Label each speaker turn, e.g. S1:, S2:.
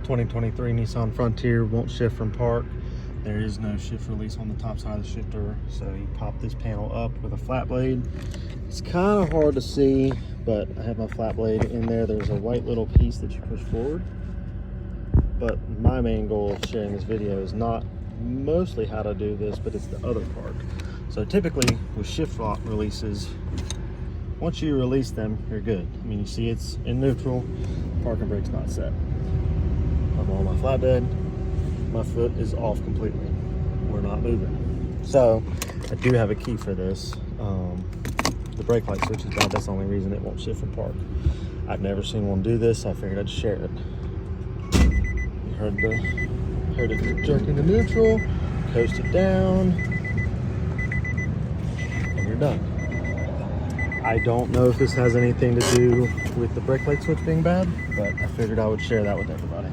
S1: 2023 Nissan Frontier won't shift from park. There is no shift release on the top side of the shifter, so you pop this panel up with a flat blade. It's kind of hard to see, but I have my flat blade in there. There's a white little piece that you push forward. But my main goal of sharing this video is not mostly how to do this, but it's the other part. So typically with shift lock releases, once you release them, you're good. I mean, you see it's in neutral, parking brake's not set. I'm on my flatbed, my foot is off completely. We're not moving. So I do have a key for this. The brake light switch is bad. That's the only reason it won't shift from park. I've never seen one do this, so I figured I'd share it. You heard it jerk into neutral, coast it down, and you're done. I don't know if this has anything to do with the brake light switch being bad, but I figured I would share that with everybody.